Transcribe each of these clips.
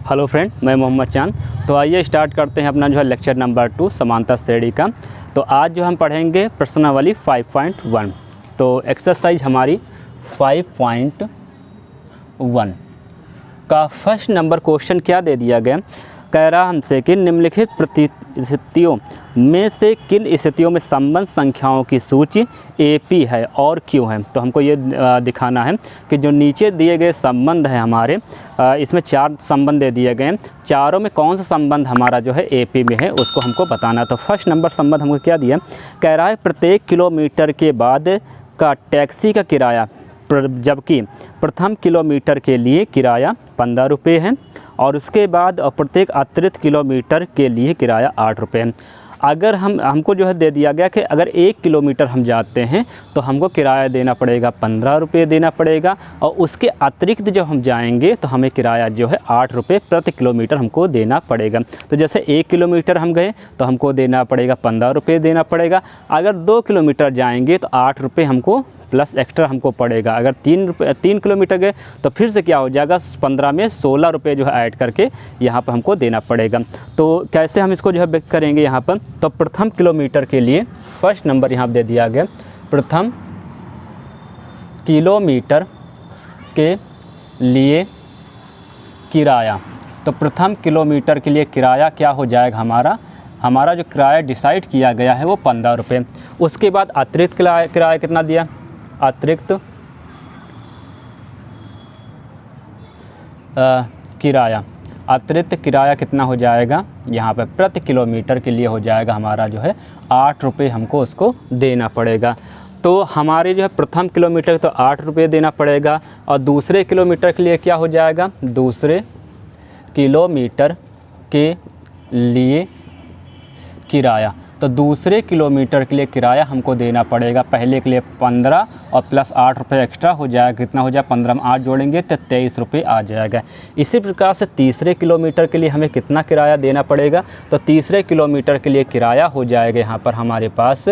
Hello friend, मैं मोहम्मद चांद। तो आइए स्टार्ट करते हैं अपना जो है लेक्चर नंबर 2 समांतर श्रेणी का। तो आज जो हम पढ़ेंगे प्रश्नावली 5.1। तो एक्सरसाइज हमारी 5.1 का फर्स्ट नंबर क्वेश्चन क्या दे दिया गया, कह रहा हमसे कि निम्नलिखित स्थितियों में से किन स्थितियों में संबंध संख्याओं की सूची AP है और क्यों है। तो हमको ये दिखाना है कि जो नीचे दिए गए संबंध हैं हमारे, इसमें 4 संबंध दे दिए गए हैं, चारों में कौन सा संबंध हमारा जो है AP में है उसको हमको बताना। तो फर्स्ट नंबर संबंध हमको क्या दिया, कह रहा है प्रत्येक किलोमीटर के बाद का टैक्सी का किराया, जबकि प्रथम किलोमीटर के लिए किराया 15 रुपये है और उसके बाद प्रत्येक अतिरिक्त किलोमीटर के लिए किराया 8 रुपये है। अगर हमको जो है दे दिया गया कि अगर 1 किलोमीटर हम जाते हैं तो हमको किराया देना पड़ेगा 15 रुपये देना पड़ेगा, और उसके अतिरिक्त जब हम जाएंगे तो हमें किराया जो है 8 रुपये प्रति किलोमीटर हमको देना पड़ेगा। तो जैसे 1 किलोमीटर हम गए तो हमको देना पड़ेगा 15 रुपये देना पड़ेगा। अगर 2 किलोमीटर जाएंगे तो 8 रुपये हमको प्लस एक्स्ट्रा हमको पड़ेगा। अगर 3 किलोमीटर गए तो फिर से क्या हो जाएगा, 15 में 16 रुपये जो है ऐड करके यहाँ पर हमको देना पड़ेगा। तो कैसे हम इसको जो है व्यक्त करेंगे यहाँ पर, तो प्रथम किलोमीटर के लिए फर्स्ट नंबर यहाँ पर दे दिया गया, प्रथम किलोमीटर के लिए किराया। तो प्रथम किलोमीटर के लिए किराया क्या हो जाएगा, हमारा जो किराया डिसाइड किया गया है वो 15 रुपये। उसके बाद अतिरिक्त किराया कितना दिया, अतिरिक्त किराया कितना हो जाएगा यहाँ पे, प्रति किलोमीटर के लिए हो जाएगा हमारा जो है 8 रुपये हमको उसको देना पड़ेगा। तो हमारे जो है प्रथम किलोमीटर तो 8 रुपये देना पड़ेगा, और दूसरे किलोमीटर के लिए क्या हो जाएगा, दूसरे किलोमीटर के लिए किराया। तो दूसरे किलोमीटर के लिए किराया हमको देना पड़ेगा, पहले के लिए 15 और प्लस 8 रुपये एक्स्ट्रा हो जाएगा, कितना हो जाएगा, 15 में 8 जोड़ेंगे तो 23 रुपये आ जाएगा। इसी प्रकार से तीसरे किलोमीटर के लिए हमें कितना किराया देना पड़ेगा, तो तीसरे किलोमीटर के लिए किराया हो जाएगा यहाँ पर हमारे पास,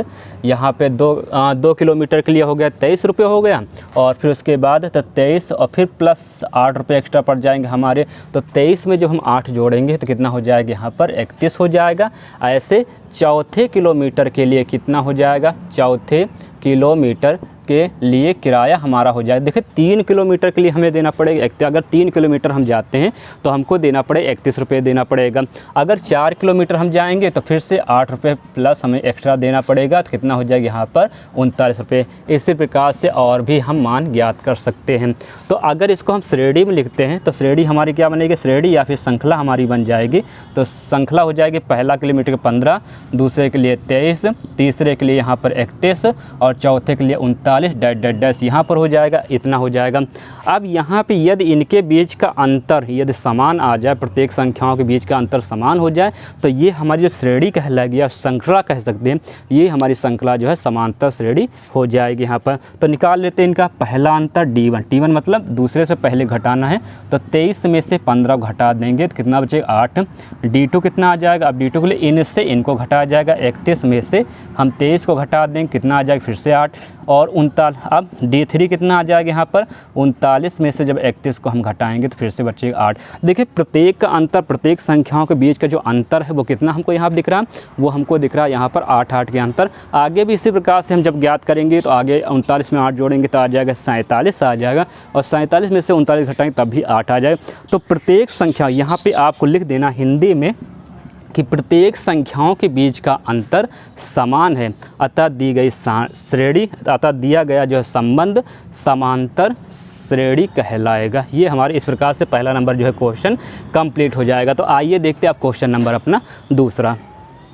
यहाँ पे 2 किलोमीटर के लिए हो गया 23 रुपये हो गया, और फिर उसके बाद तो 23 और फिर प्लस 8 रुपये एक्स्ट्रा पड़ जाएंगे हमारे। तो 23 में जब हम 8 जोड़ेंगे तो कितना हो जाएगा, यहाँ पर 31 हो जाएगा। ऐसे चौथे किलोमीटर के लिए कितना हो जाएगा, चौथे किलोमीटर के लिए किराया हमारा हो जाएगा। देखिए 3 किलोमीटर के लिए हमें देना पड़ेगा, अगर 3 किलोमीटर हम जाते हैं तो हमको देना पड़ेगा 31 रुपये देना पड़ेगा। अगर 4 किलोमीटर हम जाएंगे तो फिर से 8 रुपये प्लस हमें एक्स्ट्रा देना पड़ेगा, तो कितना हो जाएगा यहाँ पर 39 रुपये। इसी प्रकार से और भी हम मान ज्ञात कर सकते हैं। तो अगर इसको हम श्रेणी में लिखते हैं तो श्रेणी हमारी क्या बनेगी, श्रेणी या फिर श्रृंखला हमारी बन जाएगी। तो श्रृंखला हो जाएगी, पहला किलोमीटर के 15, दूसरे के लिए 23, तीसरे के लिए यहाँ पर 31 और चौथे के लिए 39 डैश यहाँ पर हो जाएगा, इतना हो जाएगा। अब यहाँ पे यदि इनके बीच का अंतर यदि समान आ जाए, प्रत्येक संख्याओं के बीच का अंतर समान हो जाए, तो ये हमारी जो श्रेणी कहलाएगी या श्रृंखला कह सकते हैं, ये हमारी श्रृंखला जो है समांतर श्रेणी हो जाएगी यहाँ पर। तो निकाल लेते हैं इनका पहला अंतर D1 मतलब दूसरे से पहले घटाना है, तो 23 में से 15 घटा देंगे तो कितना बचेगा 8। D2 कितना आ जाएगा, अब D2 के लिए इनसे इनको घटाया जाएगा, 31 में से हम 23 को घटा देंगे, कितना आ जाएगा फिर से 8 और 39। अब D3 कितना आ जाएगा यहाँ पर, 39 में से जब 31 को हम घटाएंगे तो फिर से बचेगा 8। देखिए प्रत्येक का अंतर, प्रत्येक संख्याओं के बीच का जो अंतर है वो कितना हमको यहाँ पर दिख रहा है, वो हमको दिख रहा है यहाँ पर 8 के अंतर। आगे भी इसी प्रकार से हम जब ज्ञात करेंगे तो आगे 39 में 8 जोड़ेंगे तो आ जाएगा 47 आ जाएगा, और 47 में से 39 घटाएंगे तब भी 8 आ जाएगा। तो प्रत्येक संख्या यहाँ पर आपको लिख देना हिंदी में कि प्रत्येक संख्याओं के बीच का अंतर समान है, अतः दी गई श्रेणी, अतः दिया गया जो है संबंध समांतर श्रेणी कहलाएगा। ये हमारे इस प्रकार से पहला नंबर जो है क्वेश्चन कंप्लीट हो जाएगा। तो आइए देखते हैं आप क्वेश्चन नंबर अपना दूसरा।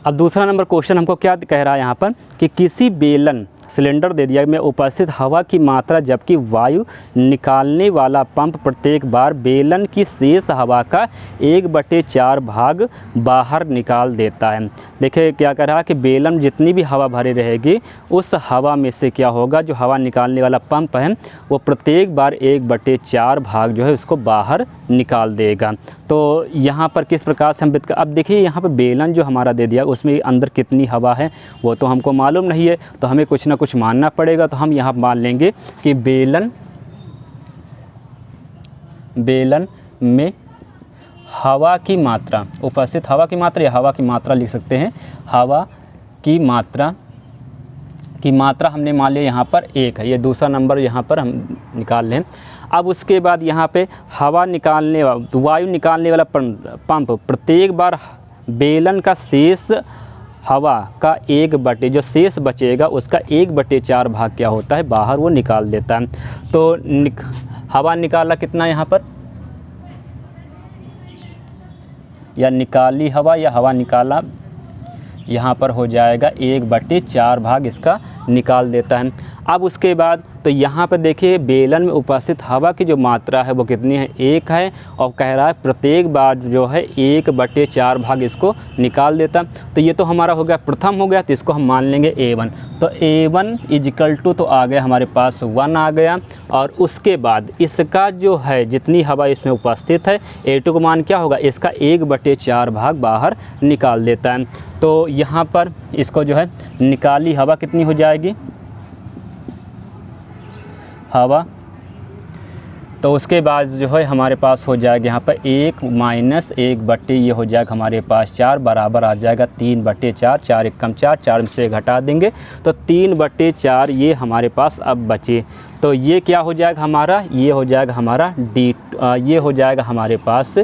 अब दूसरा नंबर क्वेश्चन हमको क्या कह रहा है यहाँ पर कि किसी बेलन सिलेंडर दे दिया में उपस्थित हवा की मात्रा, जबकि वायु निकालने वाला पंप प्रत्येक बार बेलन की शेष हवा का 1/4 भाग बाहर निकाल देता है। देखिए क्या कह रहा है कि बेलन जितनी भी हवा भरी रहेगी उस हवा में से क्या होगा, जो हवा निकालने वाला पंप है वो प्रत्येक बार 1/4 भाग जो है उसको बाहर निकाल देगा। तो यहाँ पर किस प्रकार से हम अब देखिए यहाँ पर बेलन जो हमारा दे दिया उसमें अंदर कितनी हवा है वो तो हमको मालूम नहीं है, तो हमें कुछ ना कुछ मानना पड़ेगा। तो हम यहाँ मान लेंगे कि बेलन में हवा की मात्रा, उपस्थित हवा की मात्रा या हवा की मात्रा लिख सकते हैं। हवा की मात्रा हमने मान लिया यहाँ पर 1 है, ये दूसरा नंबर यहाँ पर हम निकाल लें। अब उसके बाद यहाँ पे हवा निकालने वायु निकालने वाला पंप प्रत्येक बार बेलन का शेष हवा का 1/, जो शेष बचेगा उसका 1/4 भाग क्या होता है, बाहर वो निकाल देता है। तो हवा निकाला कितना यहाँ पर, या निकाली हवा या हवा निकाला, यहाँ पर हो जाएगा 1/4 भाग इसका निकाल देता है। अब उसके बाद तो यहाँ पर देखिए बेलन में उपस्थित हवा की जो मात्रा है वो कितनी है, 1 है, और कह रहा है प्रत्येक बार जो है 1/4 भाग इसको निकाल देता। तो ये तो हमारा हो गया प्रथम हो गया, तो इसको हम मान लेंगे A1। तो A1 = तो आ गया हमारे पास 1 आ गया, और उसके बाद इसका जो है जितनी हवा इसमें उपस्थित है A2 का मान क्या होगा, इसका 1/4 भाग बाहर निकाल देता है। तो यहाँ पर इसको जो है निकाली हवा कितनी हो जाएगी, हवा, तो उसके बाद जो है हमारे पास हो जाएगा यहाँ पर 1 - 1/, ये हो जाएगा हमारे पास 4 बराबर आ जाएगा 3/4, 4 एकम 4, 4 में से घटा देंगे तो 3/4 ये हमारे पास अब बचे। तो ये क्या हो जाएगा हमारा, ये हो जाएगा हमारा ये हो जाएगा हमारे पास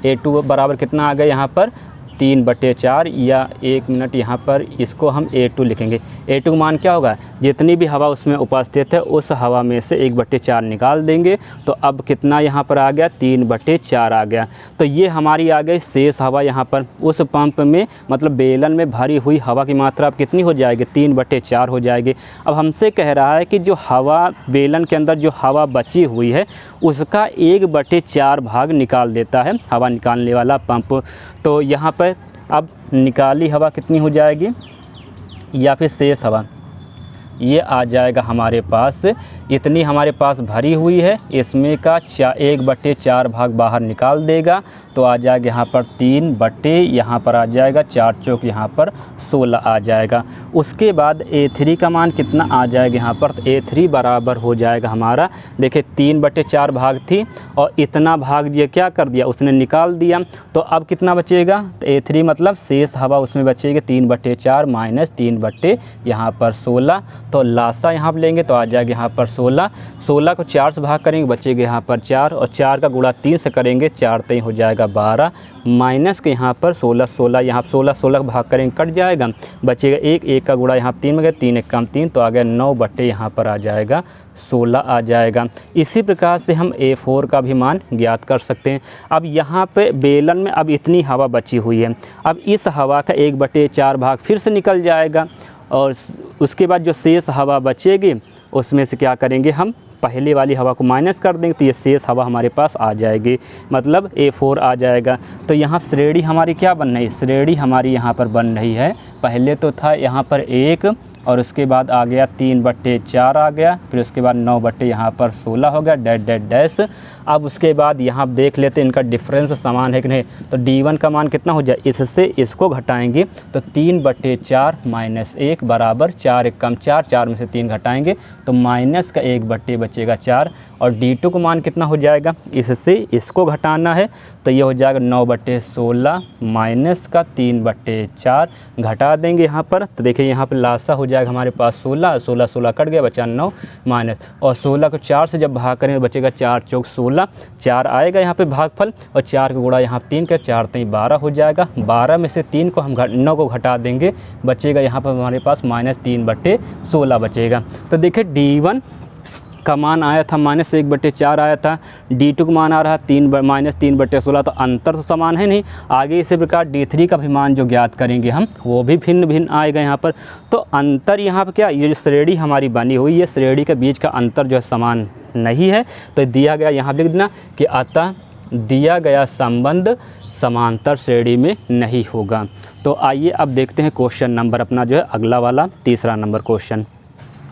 A2 बराबर कितना आ गया यहाँ पर 3/4, या 1 मिनट यहाँ पर इसको हम A2 लिखेंगे। A2 का मान क्या होगा, जितनी भी हवा उसमें उपस्थित है उस हवा में से 1/4 निकाल देंगे। तो अब कितना यहाँ पर आ गया, 3/4 आ गया। तो ये हमारी आ गई शेष हवा यहाँ पर उस पंप में, मतलब बेलन में भरी हुई हवा की मात्रा अब कितनी हो जाएगी, 3/4 हो जाएगी। अब हमसे कह रहा है कि जो हवा बेलन के अंदर जो हवा बची हुई है उसका 1/4 भाग निकाल देता है हवा निकालने वाला पंप। तो यहाँ पर अब निकाली हवा कितनी हो जाएगी, या फिर शेष हवा, ये आ जाएगा हमारे पास, इतनी हमारे पास भरी हुई है, इसमें का 1/4 भाग बाहर निकाल देगा। तो आ जाएगा यहाँ पर 3/, यहाँ पर आ जाएगा 4 चौक यहाँ पर 16 आ जाएगा। उसके बाद A3 का मान कितना आ जाएगा यहाँ पर, तो A3 बराबर हो जाएगा हमारा, देखिए 3/4 भाग थी और इतना भाग ये क्या कर दिया उसने निकाल दिया। तो अब कितना बचेगा, तो A3 मतलब शेष हवा उसमें बचेगी 3/4 - 3/, यहाँ पर 16। तो लासा यहाँ पर लेंगे तो आ जाएगा यहाँ पर 16 को 4 से भाग करेंगे बचेगा यहाँ पर 4, और 4 का गुणा 3 से करेंगे 4 3 हो जाएगा 12, माइनस के यहाँ पर 16 यहाँ 16 का भाग करेंगे कट जाएगा, बचेगा 1 का गुणा यहाँ 3 में गया 3 1 3, तो आ गया 9/, यहाँ पर आ जाएगा 16 आ जाएगा। इसी प्रकार से हम A4 का भी मान ज्ञात कर सकते हैं। अब यहाँ पे बेलन में अब इतनी हवा बची हुई है, अब इस हवा का 1/4 भाग फिर से निकल जाएगा, और उसके बाद जो शेष हवा बचेगी उसमें से क्या करेंगे, हम पहले वाली हवा को माइनस कर देंगे तो ये शेष हवा हमारे पास आ जाएगी, मतलब A4 आ जाएगा। तो यहाँ श्रेणी हमारी क्या बन रही है, श्रेणी हमारी यहाँ पर बन रही है, पहले तो था यहाँ पर 1 और उसके बाद आ गया 3/4 आ गया, फिर उसके बाद 9/, यहाँ पर 16 हो गया डैश डैश डैश। अब उसके बाद यहाँ देख लेते हैं इनका डिफरेंस समान है कि नहीं। तो D1 का मान कितना हो जाए, इससे इसको घटाएंगे तो 3/4 - 1 बराबर 4 एकम 4, 4 में से 3 घटाएंगे तो माइनस का 1/, बचेगा 4, और D2 का मान कितना हो जाएगा, इससे इसको घटाना है तो ये हो जाएगा 9/16 माइनस का 3/4 घटा देंगे यहाँ पर। तो देखिए यहाँ पर लासा हो जाएगा हमारे पास 16 कट गया बचा 9 माइनस, और 16 को 4 से जब भाग करेंगे बचेगा 4 चौक 16, 4 आएगा यहाँ पे भागफल, और 4 का गुणा यहाँ 3 का 4 3 12 हो जाएगा, 12 में से 3 को हम 9 को घटा देंगे बचेगा यहाँ पर हमारे पास -3/16 बचेगा। तो देखिए D1 का मान आया था -1/4 आया था, D2 का मान आ रहा 3/16, तो अंतर तो समान है नहीं। आगे इसी प्रकार D3 का भी मान जो ज्ञात करेंगे हम वो भी भिन्न भिन्न आएगा यहाँ पर। तो अंतर यहाँ पर क्या, ये जो श्रेणी हमारी बनी हुई है श्रेणी के बीच का अंतर जो है समान नहीं है, तो दिया गया यहाँ लिख देना कि अतः दिया गया संबंध समांतर श्रेणी में नहीं होगा। तो आइए अब देखते हैं क्वेश्चन नंबर अपना जो है अगला वाला 3रा नंबर क्वेश्चन।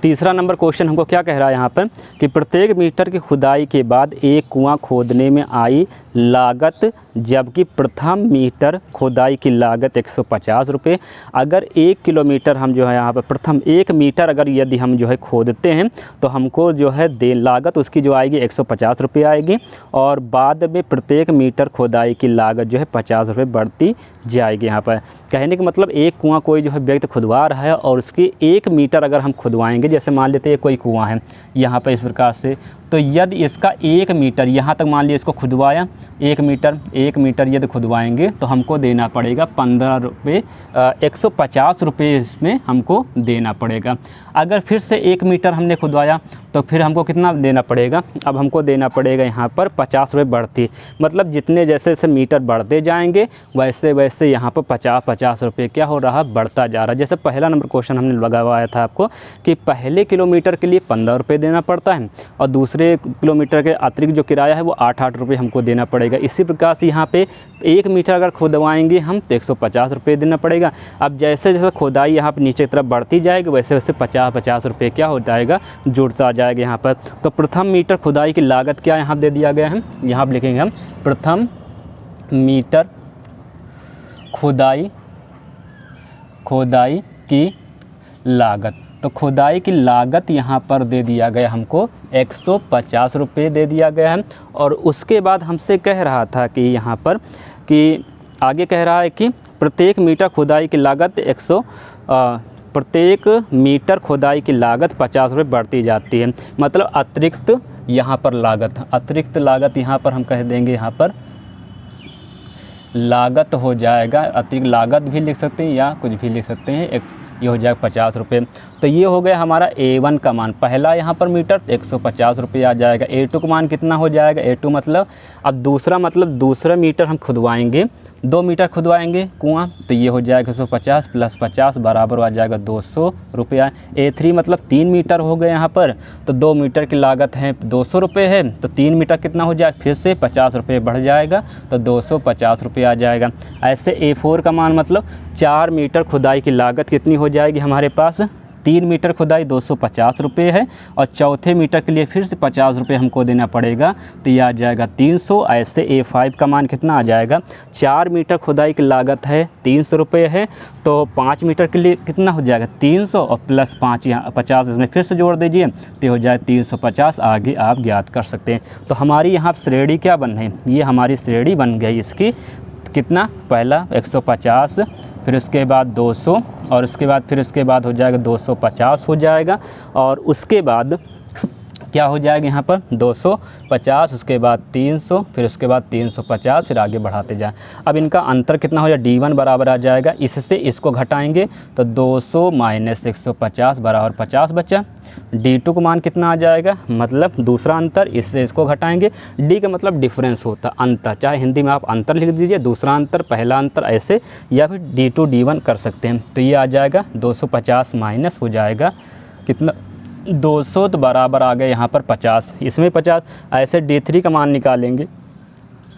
तीसरा नंबर क्वेश्चन हमको क्या कह रहा है यहाँ पर कि प्रत्येक मीटर की खुदाई के बाद एक कुआं खोदने में आई लागत, जबकि प्रथम मीटर खुदाई की लागत 150 रुपये। अगर 1 किलोमीटर हम जो है यहाँ पर प्रथम 1 मीटर अगर यदि हम जो है खोदते हैं तो हमको जो है लागत उसकी जो आएगी 150 रुपये आएगी, और बाद में प्रत्येक मीटर खुदाई की लागत जो है 50 रुपये बढ़ती जाएगी। यहाँ पर कहने का मतलब एक कुआं कोई जो है व्यक्ति खुदवा रहा है और उसकी 1 मीटर अगर हम खुदवाएंगे, जैसे मान लेते हैं कोई कुआं है यहाँ पर इस प्रकार से, तो यदि इसका 1 मीटर यहाँ तक मान लिया इसको खुदवाया 1 मीटर यदि खुदवाएंगे तो हमको देना पड़ेगा 15 रुपये, 150 रुपये इसमें हमको देना पड़ेगा। अगर फिर से 1 मीटर हमने खुदवाया तो फिर हमको कितना देना पड़ेगा, अब हमको देना पड़ेगा यहाँ पर 50 रुपये बढ़ती, मतलब जितने जैसे जैसे मीटर बढ़ते जाएंगे वैसे वैसे यहाँ पर 50 रुपये क्या हो रहा बढ़ता जा रहा है। जैसे पहला नंबर क्वेश्चन हमने लगाया था आपको कि पहले किलोमीटर के लिए 15 रुपये देना पड़ता है और दूसरे किलोमीटर के अतिरिक्त जो किराया है वो 8 रुपये हमको देना पड़ेगा। इसी प्रकार से यहाँ पे 1 मीटर अगर खुदवाएंगे हम तो 150 रुपये देना पड़ेगा। अब जैसे जैसे खुदाई यहाँ पर नीचे की तरफ बढ़ती जाएगी वैसे वैसे 50 रुपये क्या हो जाएगा जुड़ता जाएगा यहाँ पर। तो प्रथम मीटर खुदाई की लागत क्या यहाँ दे दिया गया है, यहाँ पर लिखेंगे हम प्रथम मीटर खुदाई की लागत। तो खुदाई की लागत यहाँ पर दे दिया गया हमको 150 रुपये दे दिया गया है। और उसके बाद हमसे कह रहा था कि यहाँ पर कि आगे कह रहा है कि प्रत्येक मीटर खुदाई की लागत प्रत्येक मीटर खुदाई की लागत 50 रुपये बढ़ती जाती है। मतलब अतिरिक्त यहाँ पर अतिरिक्त लागत यहाँ पर हम कह देंगे यहाँ पर लागत हो जाएगा, अतिरिक्त लागत भी लिख सकते हैं या कुछ भी लिख सकते हैं, ये हो जाएगा 50 रुपये। तो ये हो गया हमारा A1 का मान, पहला यहाँ पर मीटर 150 रुपये आ जाएगा। A2 का मान कितना हो जाएगा, A2 मतलब अब दूसरा मीटर हम खुदवाएंगे, 2 मीटर खुदवाएंगे कुआं, तो ये हो जाएगा 150 प्लस 50 बराबर आ जाएगा 200 रुपया। A3 मतलब 3 मीटर हो गए यहाँ पर, तो 2 मीटर की लागत है 200 रुपये है, तो 3 मीटर कितना हो जाएगा, फिर से 50 रुपये बढ़ जाएगा तो 250 रुपये आ जाएगा। ऐसे A4 का मान मतलब 4 मीटर खुदाई की लागत कितनी हो जाएगी हमारे पास, 3 मीटर खुदाई 250 रुपये है और चौथे मीटर के लिए फिर से 50 रुपये हमको देना पड़ेगा, तो ये आ जाएगा 300। ऐसे A5 का मान कितना आ जाएगा, 4 मीटर खुदाई की लागत है 300 रुपये है, तो 5 मीटर के लिए कितना हो जाएगा 300 और प्लस 5 यहाँ 50 इसमें फिर से जोड़ दीजिए तो हो जाए 350। आगे आप ज्ञात कर सकते हैं। तो हमारी यहाँ श्रेणी क्या बन है, ये हमारी श्रेणी बन गई इसकी कितना, पहला 150 फिर उसके बाद 200 और उसके बाद हो जाएगा 250 हो जाएगा, और उसके बाद क्या हो जाएगा यहाँ पर 250, उसके बाद 300 फिर उसके बाद 350, फिर आगे बढ़ाते जाएं। अब इनका अंतर कितना हो जाएगा, D1 बराबर आ जाएगा, इससे इसको घटाएंगे तो 200 माइनस 150 बराबर 50 बचा। D2 का मान कितना आ जाएगा, मतलब दूसरा अंतर, इससे इसको घटाएंगे। D का मतलब डिफरेंस होता अंतर, चाहे हिंदी में आप अंतर लिख दीजिए, दूसरा अंतर पहला अंतर ऐसे, या फिर D2 D1 कर सकते हैं। तो ये आ जाएगा 250 माइनस हो जाएगा कितना 200, तो बराबर आ गए यहाँ पर 50, इसमें 50। ऐसे D3 का मान निकालेंगे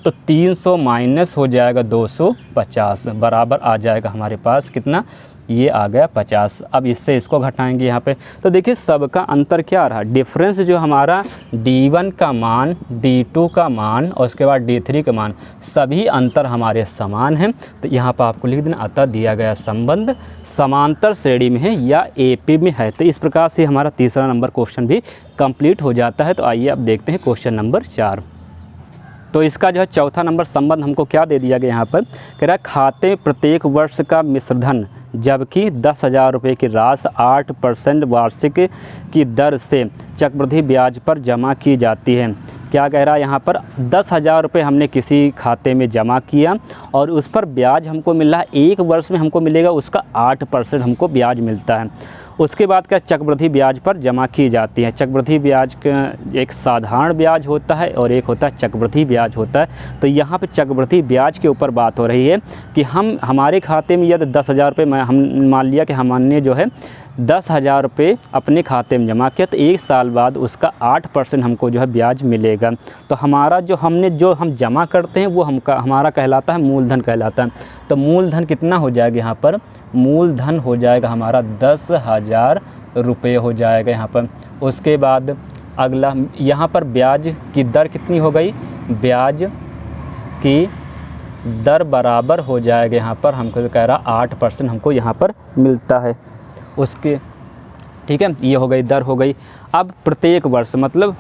तो 300 माइनस हो जाएगा 250 बराबर आ जाएगा हमारे पास कितना, ये आ गया 50। अब इससे इसको घटाएंगे यहाँ पे, तो देखिए सबका अंतर क्या रहा, डिफरेंस जो हमारा D1 का मान, D2 का मान और उसके बाद D3 का मान, सभी अंतर हमारे समान हैं। तो यहाँ पर आपको लिख देना, अतः दिया गया संबंध समांतर श्रेणी में है या AP में है। तो इस प्रकार से हमारा तीसरा नंबर क्वेश्चन भी कंप्लीट हो जाता है। तो आइए अब देखते हैं क्वेश्चन नंबर 4। तो इसका जो है चौथा नंबर संबंध हमको क्या दे दिया गया यहाँ पर, कह रहा है खाते में प्रत्येक वर्ष का मिश्रधन जबकि 10,000 रुपये की राशि 8% वार्षिक की दर से चक्रवृद्धि ब्याज पर जमा की जाती है। क्या कह रहा है यहाँ पर, 10,000 रुपये हमने किसी खाते में जमा किया और उस पर ब्याज हमको मिल रहा है, 1 वर्ष में हमको मिलेगा उसका 8% हमको ब्याज मिलता है। उसके बाद क्या, चक्रवृद्धि ब्याज पर जमा की जाती है। चक्रवृद्धि ब्याज का एक साधारण ब्याज होता है और एक होता है चक्रवृद्धि ब्याज होता है। तो यहाँ पे चक्रवृद्धि ब्याज के ऊपर बात हो रही है कि हमारे खाते में यदि 10,000 रुपये, हम मान लिया कि हमने जो है 10,000 रुपये अपने खाते में जमा किया, तो 1 साल बाद उसका 8% हमको जो है ब्याज मिलेगा। तो हमारा जो हम जमा करते हैं वो हमारा कहलाता है मूलधन कहलाता है। तो मूलधन कितना हो जाएगा यहाँ पर, मूलधन हो जाएगा हमारा 10,000 रुपये हो जाएगा यहाँ पर। उसके बाद अगला यहाँ पर ब्याज की दर कितनी हो गई, ब्याज की दर बराबर हो जाएगा यहाँ पर, हमको कह रहा 8% हमको यहाँ पर मिलता है उसके, ठीक है। ये हो गई, दर हो गई। अब प्रत्येक वर्ष मतलब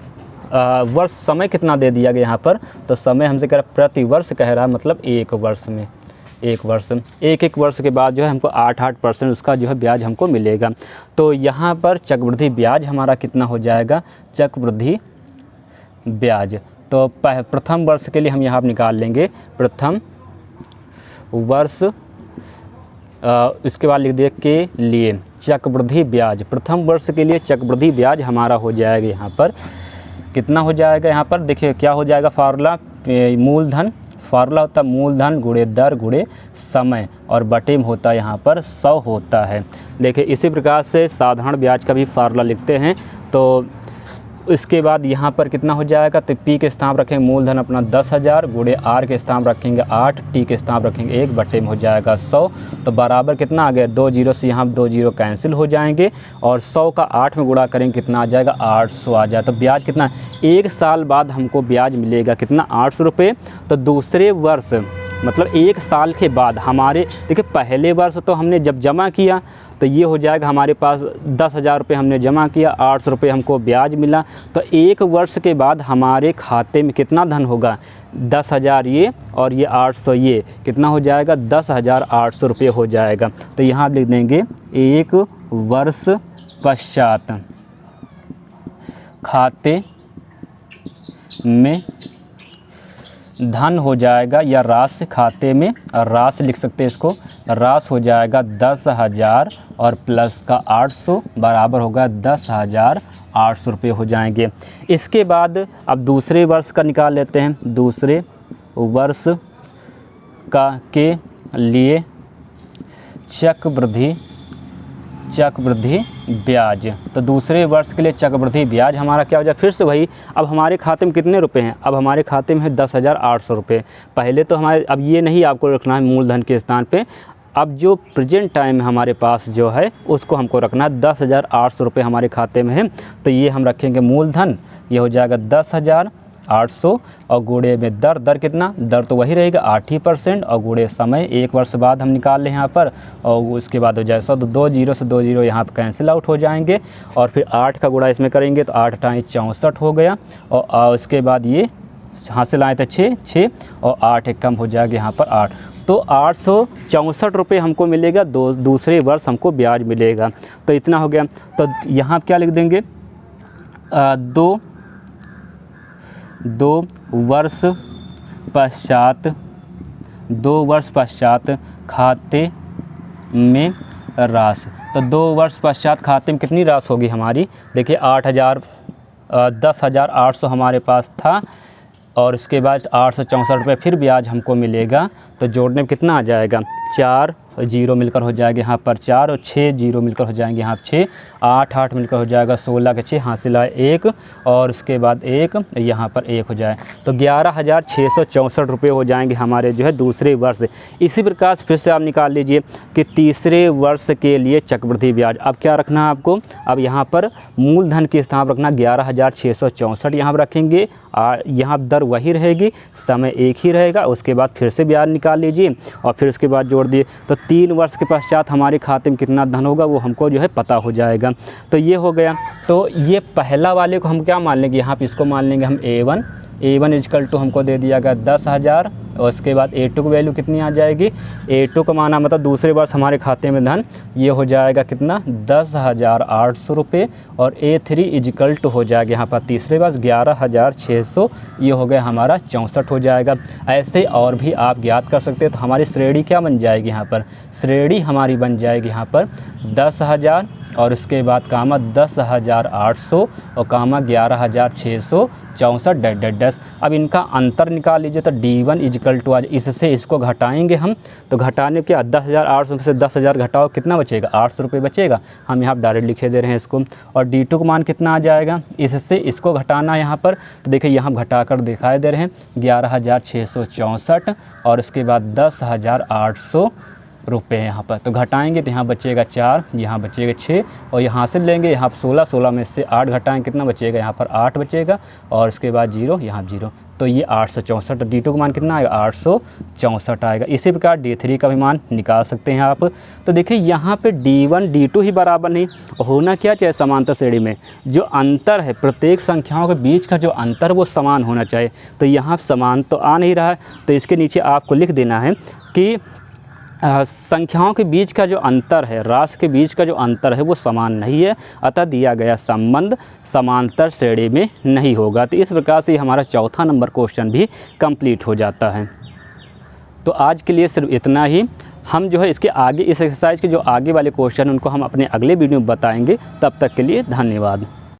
वर्ष समय कितना दे दिया गया यहाँ पर, तो समय हमसे कह रहा प्रति वर्ष कह रहा है, मतलब एक वर्ष में, एक वर्ष के बाद जो है हमको 8% उसका जो है ब्याज हमको मिलेगा। तो यहाँ पर चक्रवृद्धि ब्याज हमारा कितना हो जाएगा, चक्रवृद्धि ब्याज। तो प्रथम वर्ष के लिए हम यहाँ निकाल लेंगे, प्रथम वर्ष, इसके बाद लिख दे के लिए चक्रवृद्धि ब्याज, प्रथम वर्ष के लिए चक्रवृद्धि ब्याज हमारा हो जाएगा यहाँ पर कितना हो जाएगा, यहाँ पर देखिए क्या हो जाएगा फार्मूला, मूलधन, फार्मूला होता है मूलधन गुणे दर गुणे समय और बटे में होता है यहाँ पर 100 होता है। देखिए इसी प्रकार से साधारण ब्याज का भी फार्मूला लिखते हैं। तो इसके बाद यहाँ पर कितना हो जाएगा, तो पी के स्थान रखेंगे मूलधन अपना 10,000 गुणे आर के स्थान रखेंगे 8, टी के स्थान रखेंगे 1, बटे में हो जाएगा 100। तो बराबर कितना आ गया, 2 जीरो से यहाँ 2 जीरो कैंसिल हो जाएंगे और 100 का 8 में गुणा करेंगे कितना आ जाएगा, 800 आ जाए। तो ब्याज कितना, 1 साल बाद हमको ब्याज मिलेगा कितना, 800 रुपये। तो दूसरे वर्ष मतलब 1 साल के बाद हमारे, देखिए पहले वर्ष तो हमने जब जमा किया तो ये हो जाएगा हमारे पास 10,000 रुपये हमने जमा किया, 800 रुपये हमको ब्याज मिला। तो 1 वर्ष के बाद हमारे खाते में कितना धन होगा, 10,000 ये और ये 800 ये कितना हो जाएगा, 10,800 रुपये हो जाएगा। तो यहाँ लिख देंगे 1 वर्ष पश्चात खाते में धन हो जाएगा, या राशि खाते में, राशि लिख सकते हैं इसको, राशि हो जाएगा 10,000 और प्लस का 800 बराबर होगा 10,800 रुपये हो जाएंगे। इसके बाद अब दूसरे वर्ष का निकाल लेते हैं, दूसरे वर्ष का के लिए चक्रवृद्धि ब्याज। तो दूसरे वर्ष के लिए चक्रवृद्धि ब्याज हमारा क्या हो जाए, फिर से वही, अब हमारे खाते में कितने रुपए हैं, अब हमारे खाते में है 10,800 रुपये। पहले तो हमारे, अब ये नहीं आपको रखना है मूलधन के स्थान पे, अब जो प्रेजेंट टाइम में हमारे पास जो है उसको हमको रखना है, 10,800 रुपये हमारे खाते में है। तो ये हम रखेंगे मूलधन, ये हो जाएगा 10,800 और गुणे में दर कितना, दर तो वही रहेगा 8% और गुणे समय 1 वर्ष बाद हम निकाल लें यहाँ पर, और उसके बाद हो जाएगा 100। 2 जीरो से 2 जीरो यहाँ पर कैंसिल आउट हो जाएंगे और फिर 8 का गुणा इसमें करेंगे तो 8 × 64 हो गया, और उसके बाद ये हासिल आए थे 6 और 8 एक कम हो जाएगा यहाँ पर 8। तो 864 रुपये हमको मिलेगा, दूसरे वर्ष हमको ब्याज मिलेगा। तो इतना हो गया। तो यहाँ क्या लिख देंगे, 2 वर्ष पश्चात खाते में राशि। तो 2 वर्ष पश्चात खाते में कितनी राशि होगी हमारी, देखिए 10,800 हमारे पास था और इसके बाद 864 रुपये फिर ब्याज हमको मिलेगा। तो जोड़ने में कितना आ जाएगा, 4 जीरो मिलकर हो जाएगा यहाँ पर 4 और 6 जीरो मिलकर हो जाएंगे यहाँ 6, 8 मिलकर हो जाएगा 16 के 6 हासिल आए 1 और उसके बाद 1 यहाँ पर 1 हो जाए। तो 11,664 रुपये हो जाएंगे हमारे जो है दूसरे वर्ष। इसी प्रकार से फिर से आप निकाल लीजिए कि तीसरे वर्ष के लिए चक्रवृद्धि ब्याज। अब क्या रखना है आपको, अब यहाँ पर मूलधन के स्थान रखना 11,664 यहाँ पर रखेंगे, यहाँ दर वही रहेगी, समय एक ही रहेगा। उसके बाद फिर से ब्याज निकाल लीजिए और फिर उसके बाद जोड़ दिए। तो 3 वर्ष के पश्चात हमारे खाते में कितना धन होगा वो हमको जो है पता हो जाएगा। तो ये हो गया। तो ये पहला वाले को हम क्या मान लेंगे, यहाँ पे इसको मान लेंगे हम A1 इजकल टू हमको दे दिया गया 10,000 और उसके बाद A2 की वैल्यू कितनी आ जाएगी, A2 का माना मतलब दूसरे वर्ष हमारे खाते में धन ये हो जाएगा कितना 10,800 रुपये और A3 इजकल टू हो जाएगा यहाँ पर तीसरे वर्ष 11,600, ये हो गया हमारा 64 हो जाएगा। ऐसे और भी आप ज्ञात कर सकते हैं। तो हमारी श्रेणी क्या बन जाएगी यहाँ पर, श्रेणी हमारी बन जाएगी यहाँ पर 10,000 और उसके बाद कामा 10,800 और कामा 11,664 अब इनका अंतर निकाल लीजिए। तो D1 इजकल टू आज इससे इसको घटाएंगे हम, तो घटाने के 10,800 में से 10,000 घटाओ कितना बचेगा, 800 रुपये बचेगा। हम यहाँ डायरेक्ट लिखे दे रहे हैं इसको। और D2 का मान कितना आ जाएगा, इससे इसको घटाना यहाँ पर, तो देखिए यहाँ घटा कर दिखाई दे रहे हैं 11,664 और उसके बाद 10,800 रुपये है यहाँ पर। तो घटाएंगे तो यहाँ बचेगा 4, यहाँ बचेगा 6 और यहाँ से लेंगे यहाँ 16, 16 में से 8 घटाएंगे कितना बचेगा, यहाँ पर 8 बचेगा और उसके बाद 0, यहाँ 0। तो ये 864, D2 का मान कितना आएगा, 864 आएगा। इसी प्रकार D3 का भी मान निकाल सकते हैं आप। तो देखिए यहाँ पे D1 D2 ही बराबर नहीं, होना क्या चाहिए समांतर श्रेणी में, जो अंतर है प्रत्येक संख्याओं के बीच का जो अंतर वो समान होना चाहिए। तो यहाँ समान तो आ नहीं रहा है, तो इसके नीचे आपको लिख देना है कि संख्याओं के बीच का जो अंतर है, राशि के बीच का जो अंतर है वो समान नहीं है, अतः दिया गया संबंध समांतर श्रेणी में नहीं होगा। तो इस प्रकार से हमारा चौथा नंबर क्वेश्चन भी कंप्लीट हो जाता है। तो आज के लिए सिर्फ इतना ही। हम जो है इसके आगे, इस एक्सरसाइज के जो आगे वाले क्वेश्चन उनको हम अपने अगले वीडियो में बताएंगे। तब तक के लिए धन्यवाद।